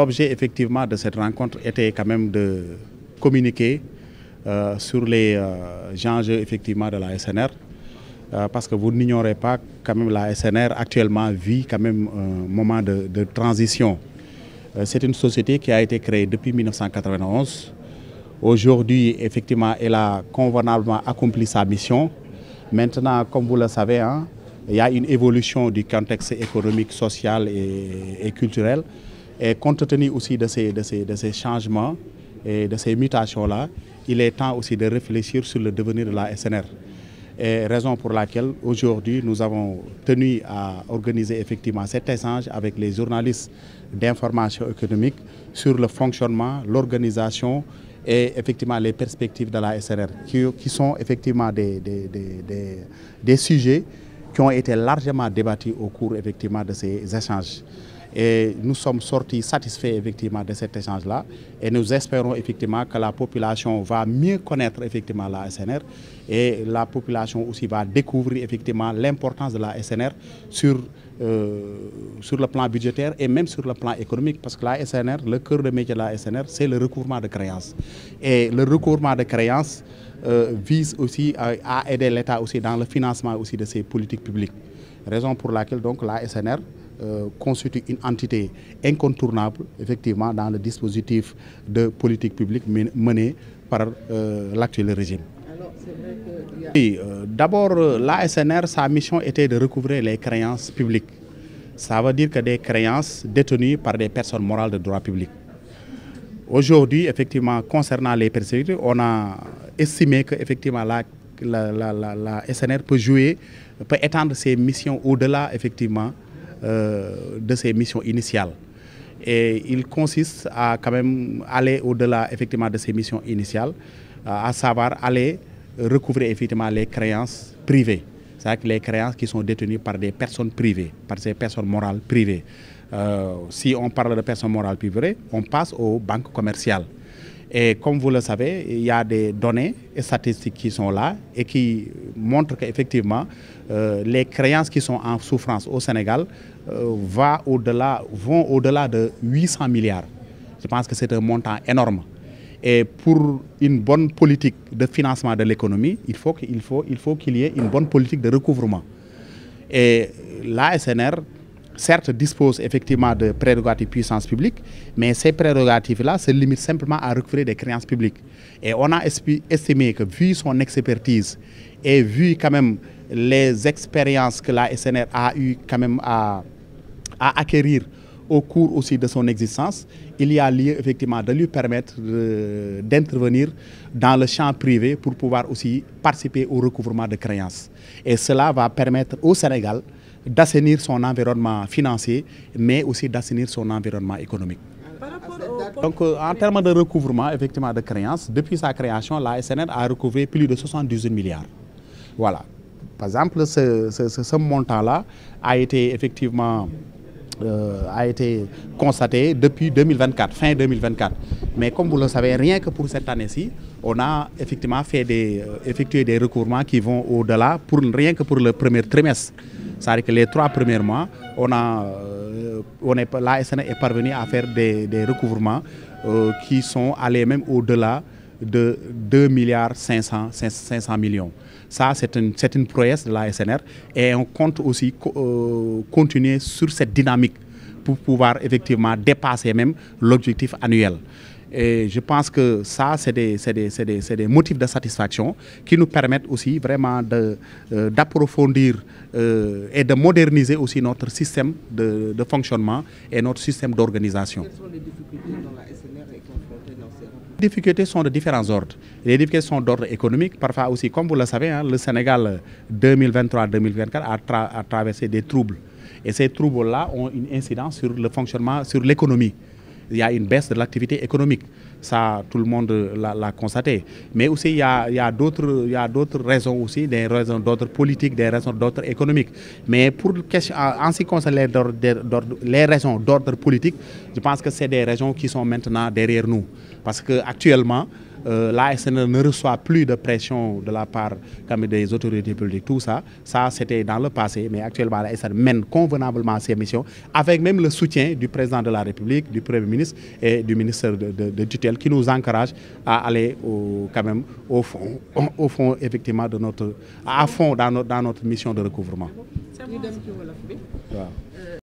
l'objet effectivement de cette rencontre était quand même de communiquer sur les enjeux effectivement de la SNR. Parce que vous n'ignorez pas quand même la SNR actuellement vit quand même un moment de transition. C'est une société qui a été créée depuis 1991. Aujourd'hui, effectivement, elle a convenablement accompli sa mission. Maintenant, comme vous le savez, hein, il y a une évolution du contexte économique, social et culturel. Et compte tenu aussi de ces changements et de ces mutations-là, il est temps aussi de réfléchir sur le devenir de la SNR. Et raison pour laquelle aujourd'hui nous avons tenu à organiser effectivement cet échange avec les journalistes d'information économique sur le fonctionnement, l'organisation et effectivement les perspectives de la SNR qui sont effectivement des sujets qui ont été largement débattus au cours effectivement de ces échanges. Et nous sommes sortis satisfaits effectivement de cet échange-là et nous espérons effectivement que la population va mieux connaître effectivement la SNR et la population aussi va découvrir effectivement l'importance de la SNR sur le plan budgétaire et même sur le plan économique parce que la SNR, le cœur de métier de la SNR, c'est le recouvrement de créances. Et le recouvrement de créances vise aussi à aider l'État aussi dans le financement aussi de ses politiques publiques. Raison pour laquelle donc la SNR constitue une entité incontournable effectivement dans le dispositif de politique publique mené par l'actuel régime. D'abord, la SNR, sa mission était de recouvrer les créances publiques. Ça veut dire que des créances détenues par des personnes morales de droit public. Aujourd'hui, effectivement, concernant les persécutés, on a estimé que effectivement la SNR peut étendre ses missions au-delà effectivement de ses missions initiales. Et il consiste à quand même aller au-delà effectivement de ses missions initiales, à savoir aller recouvrer effectivement les créances privées. C'est-à-dire les créances qui sont détenues par des personnes privées, par ces personnes morales privées. Si on parle de personnes morales privées, on passe aux banques commerciales. Et comme vous le savez, il y a des données et statistiques qui sont là et qui montrent qu'effectivement, les créances qui sont en souffrance au Sénégal vont au-delà de 800 milliards. Je pense que c'est un montant énorme. Et pour une bonne politique de financement de l'économie, il faut qu'il y ait une bonne politique de recouvrement. Et la SNR, certes, dispose effectivement de prérogatives puissance publique, mais ces prérogatives-là se limitent simplement à recouvrer des créances publiques. Et on a estimé que, vu son expertise et vu quand même les expériences que la SNR a eu quand même à acquérir au cours aussi de son existence, il y a lieu effectivement de lui permettre d'intervenir dans le champ privé pour pouvoir aussi participer au recouvrement de créances. Et cela va permettre au Sénégal d'assainir son environnement financier, mais aussi d'assainir son environnement économique. Donc, en termes de recouvrement effectivement de créances, depuis sa création, la SNR a recouvré plus de 78 milliards. Voilà. Par exemple, ce montant-là a été effectivement constaté depuis 2024, fin 2024. Mais comme vous le savez, rien que pour cette année-ci, on a effectivement effectué des recouvrements qui vont au-delà, rien que pour le premier trimestre. C'est-à-dire que les 3 premiers mois, la SNR est parvenue à faire des recouvrements qui sont allés même au-delà de 2 milliards 500 millions. Ça, c'est une prouesse de la SNR et on compte aussi continuer sur cette dynamique pour pouvoir effectivement dépasser même l'objectif annuel. Et je pense que ça, c'est des motifs de satisfaction qui nous permettent aussi vraiment d'approfondir et de moderniser aussi notre système de fonctionnement et notre système d'organisation. Quelles sont les difficultés dont la SNR est confrontée dans ces rencontres? Les difficultés sont de différents ordres. Les difficultés sont d'ordre économique. Parfois aussi, comme vous le savez, hein, le Sénégal 2023-2024 a traversé des troubles. Et ces troubles-là ont une incidence sur le fonctionnement, sur l'économie. Il y a une baisse de l'activité économique. Ça, tout le monde l'a constaté. Mais aussi, il y a d'autres raisons aussi, des raisons d'ordre politique, des raisons d'ordre économique. Mais en ce qui concerne les raisons d'ordre politique, je pense que c'est des raisons qui sont maintenant derrière nous. Parce qu'actuellement, la SNR ne reçoit plus de pression de la part comme des autorités publiques, tout ça c'était dans le passé, mais actuellement la SNR mène convenablement ses missions avec même le soutien du président de la République, du Premier ministre et du ministre de tutelle qui nous encourage à aller quand même au fond effectivement à fond dans notre mission de recouvrement. ñu dem ci wolof bi. waaw.